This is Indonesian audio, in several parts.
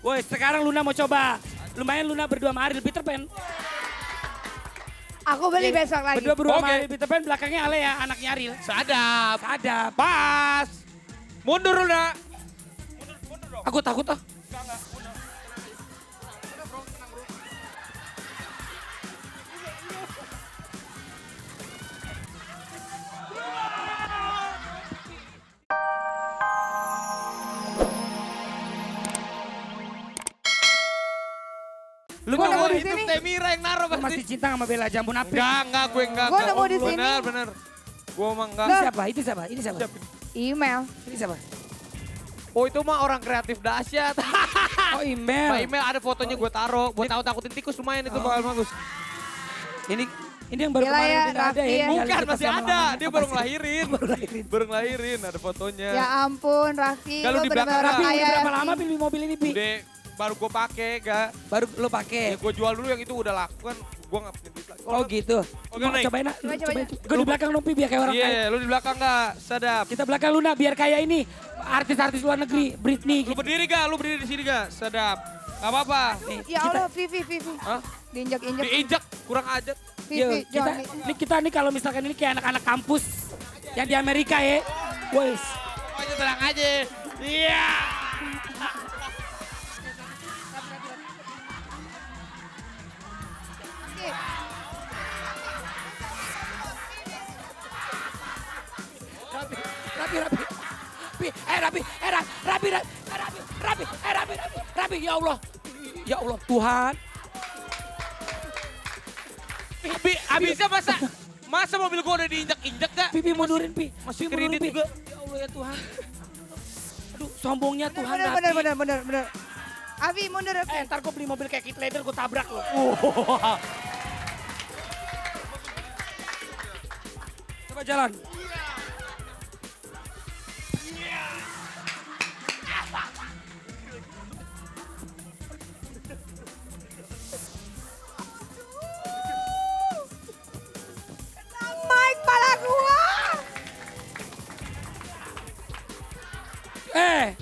Woi, sekarang Luna mau coba. Lumayan Luna berdua sama Ariel Peter Pan. Aku beli besok lagi. Berdua sama Oke. Ariel Peter Pan, belakangnya Ale ya, anaknya Ariel. Sadap. Sadap. Pas. Mundur Luna. Aku takut ah. Lu Gua nggak nemu mau di Itu sini. Temira yang naruh lu pasti. masih cinta sama Bella Jambun Apik? Enggak, gue enggak. Gua nemu di sini. Bener, bener. Gue emang enggak. Ini siapa? Itu siapa? Ini siapa? Email. Ini siapa? Oh itu mah orang kreatif dahsyat. Oh email. Pak email ada fotonya gue taruh. Buat takutin tikus lumayan itu bakal bagus. Ini yang baru Gila kemarin ya, udah ada Raffi ya. ya. Ini Bukan, Alita masih sama ada. Lama. Dia Apa baru sih? ngelahirin. Baru ngelahirin. Baru ngelahirin, ada fotonya. Ya ampun Raffi, Nggak, lu lo di bener-bener belakang, orang Tapi Raffi. kaya. udah berapa Raffi. lama pilih mobil ini, Pi? Udah baru gue pakai, gak? Baru lo pakai. Ya gue jual dulu yang itu udah laku kan. Gue gak punya duit lagi. Oh gitu. Oke, Mau Neng. cobain ah. Coba, Cobain. coba. Gue di belakang dong, Pi, biar kayak orang Iya, kaya. lu di belakang gak? Sadap. Kita belakang Luna, biar kayak ini. Artis-artis luar negeri, Britney Lu gitu. berdiri gak? Lu berdiri di sini gak? Sadap. Gak apa-apa. Nih, Ya kita- Allah, Vivi. Hah? Diinjak-injak. Diinjak, kurang aja. Yo, Vivi, kita, Johnny. kita nih kalau misalkan ini kayak anak-anak kampus yang di Amerika ya. Wes. Pokoknya tenang aja. Iya. Rapi. Rapi, ya Allah. Ya Allah, Tuhan. Abisnya masa mobil gua udah diinjak-injak gak? Pipi mundurin, Pi. Masih Pi, mundurin, kredit Pi. juga. Ya Allah ya Tuhan. Aduh, sombongnya Tuhan. Bener. Avi mundur. Avi. Ntar gue beli mobil kayak Kit Leader, gue tabrak loh. Coba jalan. Mike pala gua.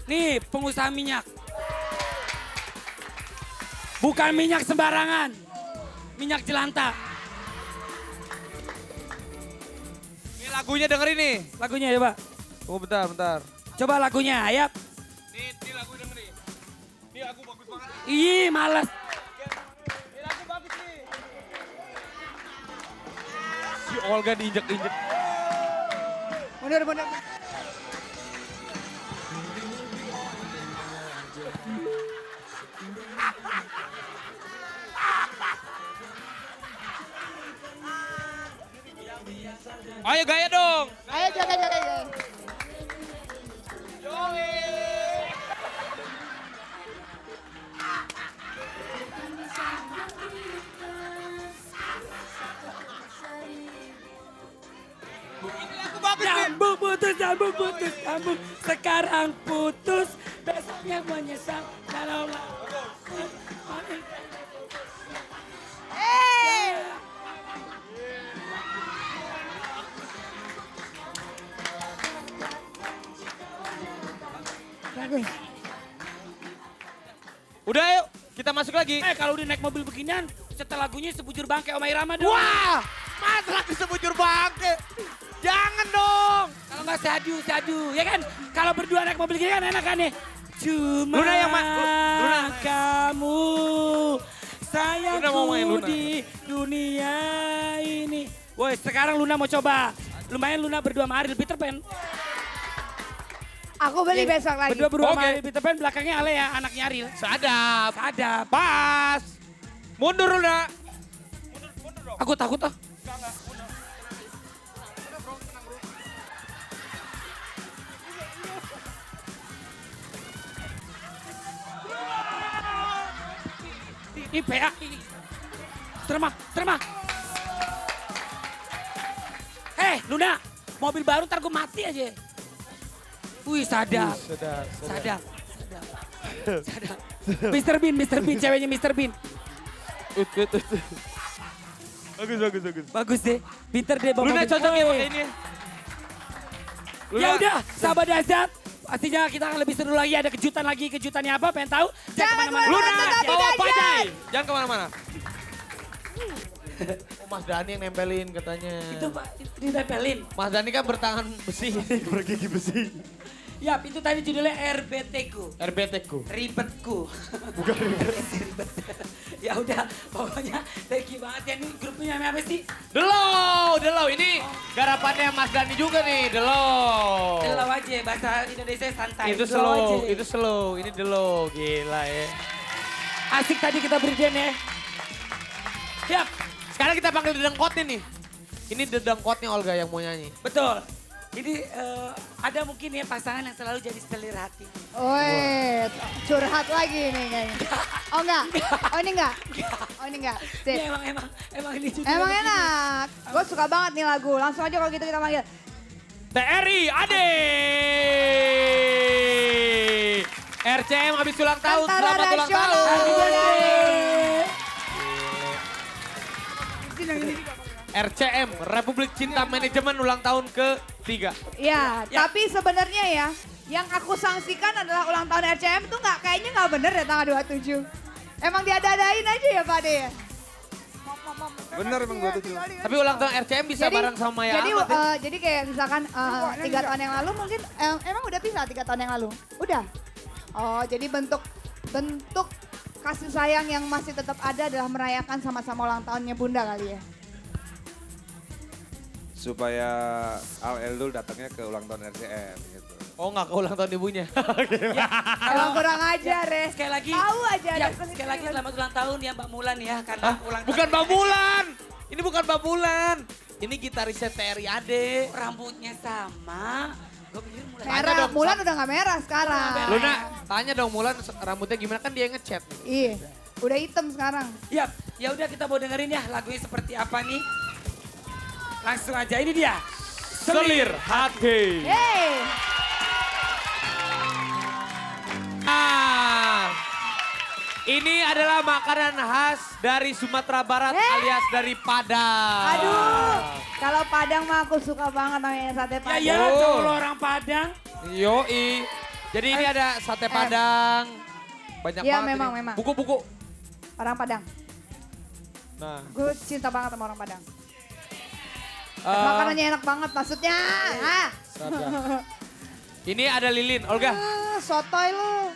Nih pengusaha minyak. Bukan minyak sembarangan. Minyak jelantah. Ini lagunya dengerin nih. Lagunya ya, Pak. Tunggu bentar. Coba lagunya, ayap. Ini lagu dengerin. Ini lagu bagus banget. Ih, males. Ini lagu bagus nih. Si Olga diinjak-injak. Mundur. Ayo gaya dong. Ayo jaga. Ini lagu bagus nih. Nyambung putus. Sekarang putus, besoknya menyesal. Kalau Bagus. Udah yuk, kita masuk lagi. kalau udah naik mobil beginian, setelah lagunya sebujur bangke Oma Irama dong. Wah, mas lagu sebujur bangke. Jangan dong. Kalau nggak sadu, ya kan? Kalau berdua naik mobil gini kan enak kan ya? Cuma Luna yang Luna. kamu Luna mau main, sayangku Luna. di dunia ini. Woi, sekarang Luna mau coba. Lumayan Luna berdua sama Ariel Peter Pan. Aku beli besok lagi. Berdua sama Oke. Ariel Peter Pan, belakangnya Ale ya, anaknya Ariel. Sadap. Sadap. Pas. Mundur Luna. Aku takut ah. Ini PA. Terima. Luna, mobil baru ntar gue mati aja. Wih, sadap. Sadap. Mr. Bean, ceweknya Mr. Bean. Bagus. Bagus deh, pinter deh bawa Luna mobil. cocok ya Woi. pakai ini. Ya udah, sahabat dahsyat, pastinya kita akan lebih seru lagi. Ada kejutan lagi. Kejutannya apa? Pengen tahu? Jangan kemana-mana. kemana-mana, Luna, tetap bawa di bajai. Jangan kemana-mana. Oh, Mas Dani yang nempelin katanya. Itu Pak, ditempelin. Mas Dani kan bertangan besi, bergigi besi. Yap, itu tadi judulnya RBT-ku. RBT-ku. Ribetku. Bukan ribet. Ya udah, pokoknya thank you banget ya. Ini grupnya namanya apa sih? Delo. Ini garapannya Mas Dani juga nih, Delo. Slow aja, bahasa Indonesia santai. Itu Slow slow, aja. itu slow, ini Delo, gila ya. Asik tadi kita beri den ya. Yap, Sekarang kita panggil dedengkotnya nih. Ini dedengkotnya Olga yang mau nyanyi. betul. Ini ada mungkin ya pasangan yang selalu jadi selir hati. Woi, curhat lagi nih kayaknya. Oh enggak? Oh ini enggak? Oh ini enggak? Sip. Ya, emang ini judulnya Emang begini. enak. Gue suka banget nih lagu. Langsung aja kalau gitu kita panggil. TRI Ade. RCM habis ulang tahun, Tentara selamat ulang Nasional. tahun. Happy birthday. RCM, Republik Cinta Manajemen ulang tahun ke-3. Ya, Ya. tapi sebenarnya ya, yang aku sanksikan adalah ulang tahun RCM tuh kayaknya nggak bener ya tanggal 27. Emang diada-adain aja ya Pak De ya? Bener emang 27. Tapi ulang tahun RCM bisa bareng sama Maya jadi, Ahmad ya? jadi kayak misalkan 3 tahun yang lalu mungkin emang udah bisa 3 tahun yang lalu? Udah? Oh jadi bentuk kasih sayang yang masih tetap ada adalah merayakan sama-sama ulang tahunnya Bunda kali ya? Supaya Al Eldul datangnya ke ulang tahun RCM gitu. Oh nggak ke ulang tahun ibunya. Emang kurang ajar ya. Sekali lagi. Tahu aja Ya, ada sekali lagi selamat ulang tahun ya Mbak Mulan ya. Karena ulang tahun. Bukan Mbak Mulan. Ini bukan Mbak Mulan. Ini gitarisnya TRI Ade. Rambutnya sama. Gue pikir Mulan. Tanya merah. dong, Mulan udah gak merah sekarang. Luna, tanya dong Mulan rambutnya gimana kan dia ngecat. Iya, udah hitam sekarang. Yap, ya udah kita mau dengerin ya lagunya seperti apa nih. Langsung aja ini dia. Selir hati. Yeay. Ah, ini adalah makanan khas dari Sumatera Barat alias dari Padang. Aduh, kalau Padang mah aku suka banget namanya sate Ya Padang. ya, Oh. cowok orang Padang. Yoi. Jadi ini ada sate Padang. Banyak Iya, banget memang, ini. memang. Buku-buku. Orang Padang. Nah, Gue cinta banget sama orang Padang. eh, Makanannya enak banget maksudnya. Ah. ini ada lilin. Olga, Sotoy lu.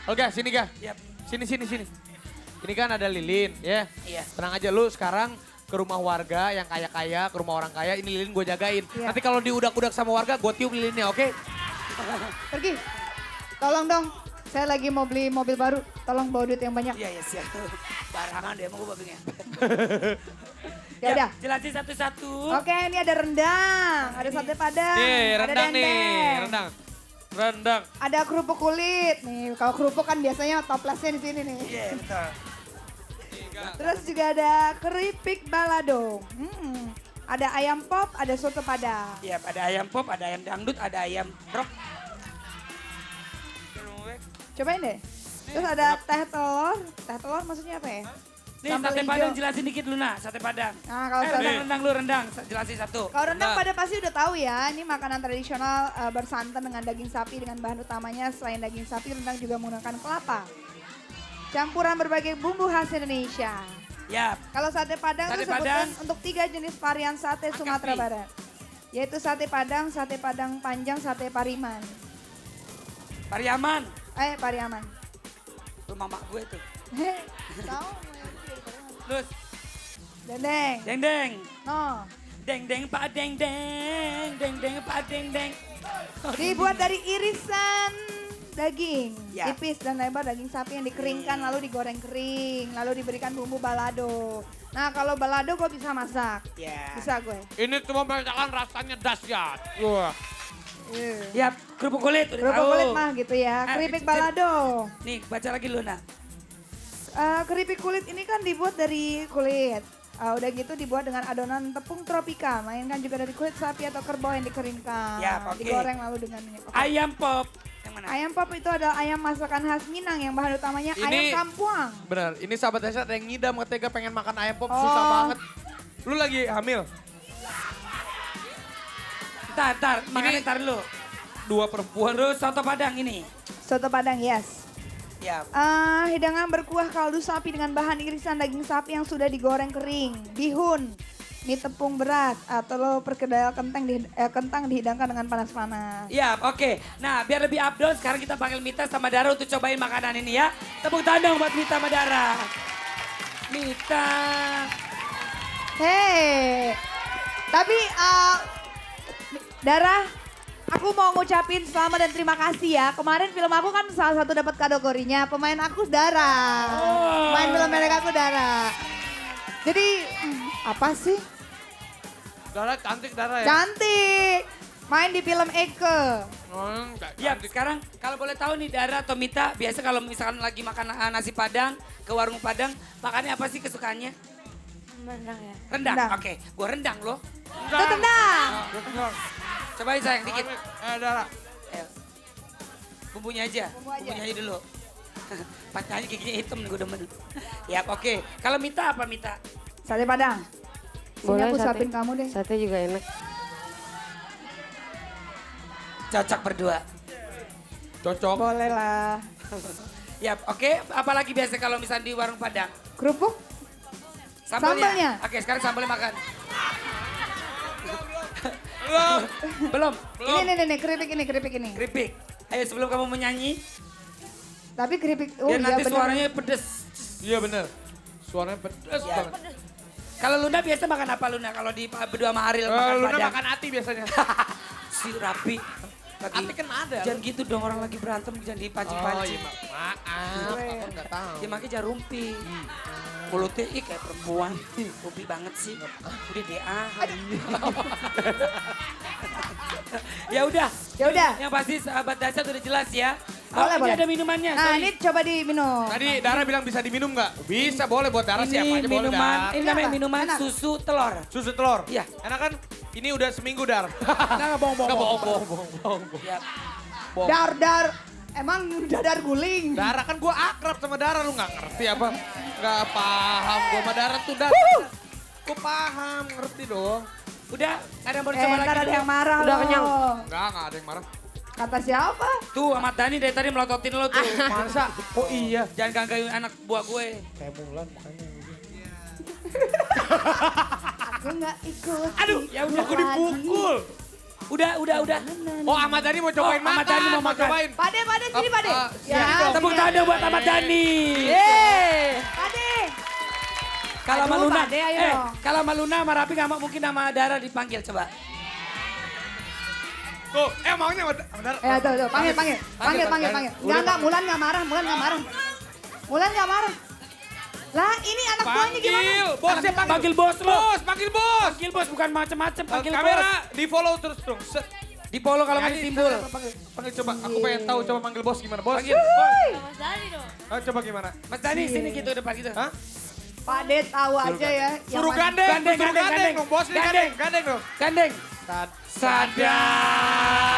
Olga sini Ga. Yap. Sini. Ini kan ada lilin ya. Iya. Tenang aja lu sekarang ke rumah warga yang kaya-kaya, ke rumah orang kaya, ini lilin gue jagain. Iya. Nanti kalau diudak-udak sama warga, gue tiup lilinnya, oke? Pergi. Tolong dong. Saya lagi mau beli mobil baru. Tolong bawa duit yang banyak. Iya, siap. Barangan deh emang gue babingnya. Ya udah. Jelasin satu-satu. Oke, ini ada rendang, ada sate Padang, Nih, ada rendang nih, dendeng. rendang. Ada kerupuk kulit. Nih, kalau kerupuk kan biasanya toplesnya di sini nih. Iya, betul. Terus juga ada keripik balado. Ada ayam pop, ada soto Padang. Iya, ada ayam pop, ada ayam dangdut, ada ayam rock. Cobain deh. Terus ada teh telur. Teh telur maksudnya apa ya? Nih, Sambal sate hijau. Padang jelasin dikit Luna, sate Padang. Nah, kalau sate- rendang lu rendang, jelasin satu. Kalau rendang Nah. pada pasti udah tahu ya, ini makanan tradisional bersantan dengan daging sapi dengan bahan utamanya selain daging sapi, rendang juga menggunakan kelapa. Campuran berbagai bumbu khas Indonesia. Yap. Kalau sate Padang Sate itu sebutan Padang. untuk 3 jenis varian sate Sumatera nih. Barat. Yaitu sate Padang panjang, sate Pariman. Pariaman, Pariaman. rumah mak gue tuh. Tahu? Terus, Dendeng. deng deng. No. Deng deng pak deng deng, deng deng pak deng deng. Dibuat dari irisan daging Ya. tipis dan lebar daging sapi yang dikeringkan lalu digoreng kering lalu diberikan bumbu balado. Nah kalau balado gue bisa masak, Ya. bisa gue. Ini cuma merasakan rasanya dahsyat. Wah. Yap, kerupuk kulit udah Kerupuk tahu. kulit mah gitu ya, keripik balado. Nih, baca lagi Luna. Keripik kulit ini kan dibuat dari kulit. Udah gitu dibuat dengan adonan tepung tropika, melainkan juga dari kulit sapi atau kerbau yang dikeringkan. Ya, oke. Digoreng lalu dengan minyak. Oke. Ayam pop. Yang mana? Ayam pop itu adalah ayam masakan khas Minang yang bahan utamanya Ini- ayam kampuang. Bener, ini sahabat saya ada yang ngidam ketika pengen makan ayam pop, Oh. susah banget. Lu lagi hamil? Ntar, makannya ntar dulu. dua perempuan. Terus soto Padang ini. Soto Padang, yes. Ya. Hidangan berkuah kaldu sapi dengan bahan irisan daging sapi yang sudah digoreng kering, bihun, mie tepung beras, atau perkedel kentang dihidangkan dengan panas-panas. Ya, oke. Nah, biar lebih update, sekarang kita panggil Mita sama Dara untuk cobain makanan ini ya. Tepuk tangan buat Mita sama Dara. Mita. Hei, tapi Dara, aku mau ngucapin selamat dan terima kasih ya. Kemarin film aku kan salah satu dapat kategorinya, pemain aku Dara. Oh. Pemain film pendek aku Dara. Jadi, apa sih? Dara cantik Dara ya. Cantik. Main di film Eke. Ya, sekarang kalau boleh tahu nih Dara atau Mita, biasa kalau misalkan lagi makan nasi Padang, ke warung Padang, makannya apa sih kesukaannya? Rendang ya. Rendang, Rendang. oke. Gua rendang loh. Itu tendang. Cobain sayang dikit. Dara. Ayo. Bumbunya aja. Bumbu aja. Bumbunya aja dulu. Patahnya giginya hitam nih gue demen. Ya oke. Kalau Mita apa Mita? Sate Padang. Sini Boleh aku sate. suapin kamu deh. Sate juga enak. Cocok berdua. Cocok. Boleh lah. Ya oke. Apalagi biasa kalau misalnya di warung Padang? Kerupuk? Sambalnya? Oke sekarang sambalnya makan. Belum. Belum. Ini keripik ini. Keripik. Ayo sebelum kamu menyanyi. Tapi keripik, oh Biar iya nanti bener. suaranya pedes. Iya bener. Suaranya pedes Ya. banget. Kalau Luna biasa makan apa Luna? Kalau di berdua sama Ariel makan Luna Padang. makan hati biasanya. Si Rapi. Hati kan ada. Jangan gitu dong orang lagi berantem jangan dipancing-pancing. maaf. Aku nggak tahu. Dia makanya jangan rumpi. Mulutnya kayak perempuan. Rumpi banget sih. Udah DA. Ya udah. Ya udah. Yang pasti sahabat Dasar udah jelas ya. Boleh, Ini boleh. ada minumannya. Nah sorry. ini coba diminum. Tadi Dara bilang bisa diminum nggak? Bisa, boleh buat Dara siapa Ini aja boleh minuman, Dar. ini Ini namanya apa? minuman Enak. susu telur. Susu telur. Iya. Enak kan? Ini udah seminggu Dar. Nggak bohong. Nggak bohong. Ya. Dar, emang dadar guling. Dara kan gua akrab sama Dara, lu nggak ngerti apa? Nggak paham gua sama Dara tuh Dar. Gua paham, ngerti dong. Udah, ada yang mau dicoba lagi? Ntar ada dulu? yang marah Udah loh. kenyang. Nggak ada yang marah. Kata siapa? Tuh, Ahmad Dhani dari tadi melototin lo tuh. Masa? Oh iya. Jangan gangguin anak buah gue. Kayak Mulan makanya. Aku nggak ikut. Aduh, ya udah. Aku dipukul. Udah. Oh Ahmad Dhani mau cobain Oh, Ahmad makan. Dhani mau makan. cobain. Pade, sini Pade. sini dong. Tepuk tangan buat Ahmad Dhani. Pade. Kalau sama Aduh, Luna, Pade, ayo dong. kalau sama Luna sama Rapi nggak mau mungkin sama Dara dipanggil coba. Tuh, maunya sama Dara. Tuh, panggil. Enggak, Mulan nggak marah. Mulan nggak marah. Lah, ini anak buahnya gimana? Panggil, bosnya Panggil bos lo. Panggil bos. Panggil bos bukan macem-macem, panggil Kamera bos. di follow terus dong. Set. Di follow kalau nggak Nyanyi, ditimbul. Panggil coba, aku pengen tahu coba manggil bos gimana bos. Panggil bos. Mas Dani dong. Coba gimana? Mas Dhani sini gitu depan gitu. Hah? Pade tahu aja ya. yang Suruh mana- gandeng, Gandeng, suruh gandeng. dong, bos nih gandeng dong. Gandeng. Sadar.